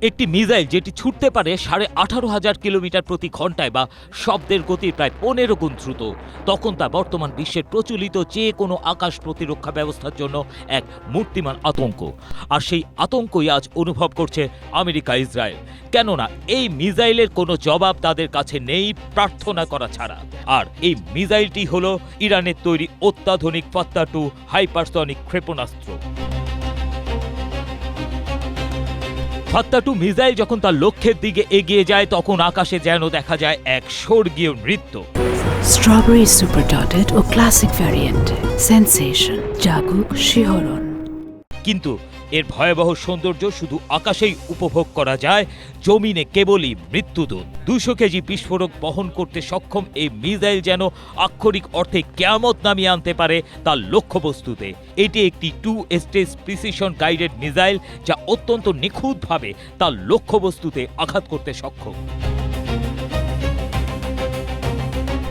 একটি মিসাইল যেটি ছুটতে পারে 18,500 কিলোমিটার প্রতি ঘন্টায় বা শব্দের গতির প্রায় 15 গুণ দ্রুত, তখন তা বর্তমান বিশ্বের প্রচলিত যে কোনো আকাশ প্রতিরক্ষা ব্যবস্থার জন্য এক মূর্তিমান আতঙ্ক। আর সেই আতঙ্কই আজ অনুভব করছে আমেরিকা ইসরায়েল। কেননা এই মিসাইলের কোনো জবাব তাদের কাছে নেই প্রার্থনা করা ছাড়া। আর এই মিসাইলটি হলো ইরানের তৈরি অত্যাধুনিক ফাত্তা-2 হাইপারসনিক ক্ষেপণাস্ত্র। ফাত্তা-2 মিসাইল যখন তার লক্ষ্যের দিকে এগিয়ে যায় তখন আকাশে যেন দেখা যায় এক স্বর্গীয় নৃত্য। স্ট্রবেরি সুপার ডটেড ও ক্লাসিক ভ্যারিয়েন্টে সেন্সেশন জাগুক শিহরণ। কিন্তু এর ভয়াবহ সৌন্দর্য শুধু আকাশেই উপভোগ করা যায়, জমিনে কেবলই মৃত্যুদূত। 200 কেজি বিস্ফোরক বহন করতে সক্ষম এই মিসাইল যেন আক্ষরিক অর্থে কিয়ামত নামিয়ে আনতে পারে তার লক্ষ্যবস্তুতে। এটি একটি 2 স্টেজ প্রিসিশন গাইডেড মিসাইল যা অত্যন্ত নিখুঁতভাবে তার লক্ষ্যবস্তুতে আঘাত করতে সক্ষম।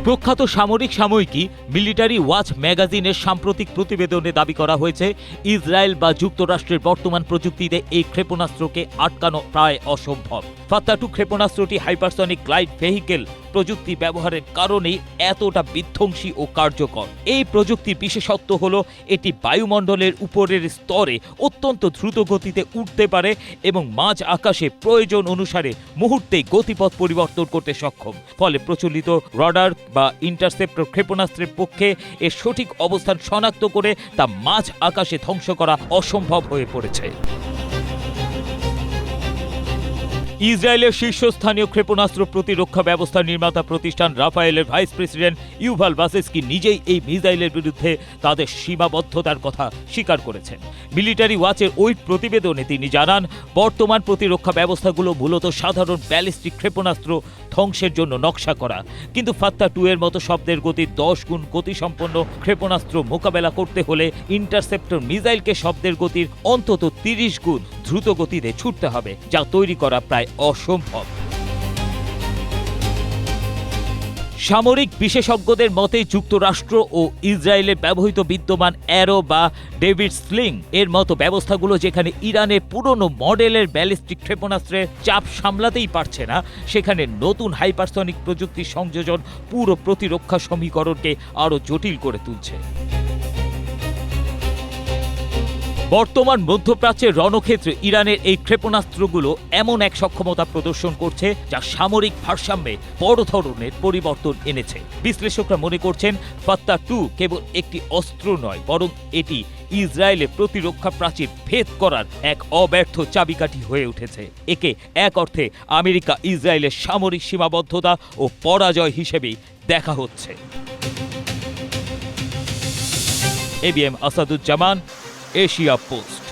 প্রখ্যাত সামরিক সাময়িকী মিলিটারি ওয়াচ ম্যাগাজিনের সাম্প্রতিক প্রতিবেদনে দাবি করা হয়েছে, ইসরায়েল বা যুক্তরাষ্ট্রের বর্তমান প্রযুক্তিতে এই ক্ষেপণাস্ত্রকে আটকানো প্রায় অসম্ভব। ফাত্তা-2 ক্ষেপণাস্ত্রটি হাইপারসনিক গ্লাইড ভেহিকেল প্রযুক্তি ব্যবহারের কারণেই এতটা বিধ্বংসী ও কার্যকর। এই প্রযুক্তির বিশেষত্ব হল এটি বায়ুমণ্ডলের উপরের স্তরে অত্যন্ত দ্রুত গতিতে উঠতে পারে এবং মাঝ আকাশে প্রয়োজন অনুসারে মুহূর্তেই গতিপথ পরিবর্তন করতে সক্ষম। ফলে প্রচলিত রাডার বা ইন্টারসেপ্টর ক্ষেপণাস্ত্রের পক্ষে এর সঠিক অবস্থান শনাক্ত করে তা মাঝ আকাশে ধ্বংস করা অসম্ভব হয়ে পড়েছে। ইসরায়েলের শীর্ষস্থানীয় ক্ষেপণাস্ত্র প্রতিরক্ষা ব্যবস্থা নির্মাতা প্রতিষ্ঠান রাফায়েলের ভাইস প্রেসিডেন্ট ইউভাল বাসেস্কি নিজেই এই মিসাইলের বিরুদ্ধে তাদের সীমাবদ্ধতার কথা স্বীকার করেছেন। মিলিটারি ওয়াচের ওই প্রতিবেদনে তিনি জানান, বর্তমান প্রতিরক্ষা ব্যবস্থাগুলো মূলত সাধারণ ব্যালিস্টিক ক্ষেপণাস্ত্র ধ্বংসের জন্য নকশা করা, কিন্তু ফাত্তা-2 এর মতো শব্দের গতির 10 গুণ গতিসম্পন্ন ক্ষেপণাস্ত্র মোকাবেলা করতে হলে ইন্টারসেপ্টর মিসাইলকে শব্দের গতির অন্তত 30 গুণ দ্রুত গতিতে ছুটতে হবে, যা তৈরি করা প্রায় অসম্ভব। সামরিক বিশেষজ্ঞদের মতে যুক্তরাষ্ট্র ও ইসরায়েলের ব্যবহৃত বিদ্যমান অ্যারো বা ডেভিড স্লিং এর মতো ব্যবস্থাগুলো যেখানে ইরানের পুরনো মডেলের ব্যালিস্টিক ক্ষেপণাস্ত্রের চাপ সামলাতেই পারছে না, সেখানে নতুন হাইপারসনিক প্রযুক্তির সংযোজন পুরো প্রতিরক্ষা সমীকরণকে আরও জটিল করে তুলছে। বর্তমান মধ্যপ্রাচ্যের রণক্ষেত্রে ইরানের এই ক্ষেপণাস্ত্রগুলো এমন এক সক্ষমতা প্রদর্শন করছে যা সামরিক ভারসাম্যে বড় ধরনের পরিবর্তন এনেছে। বিশ্লেষকরা মনে করছেন ফাত্তা-2 কেবল একটি অস্ত্র নয়, বরং এটি ইসরায়েলের প্রতিরক্ষা প্রাচীর ভেদ করার এক অব্যর্থ চাবিকাঠি হয়ে উঠেছে। একে এক অর্থে আমেরিকা ইসরায়েলের সামরিক সীমাবদ্ধতা ও পরাজয় হিসেবেই দেখা হচ্ছে। ABM Asaduzzaman, Asia post.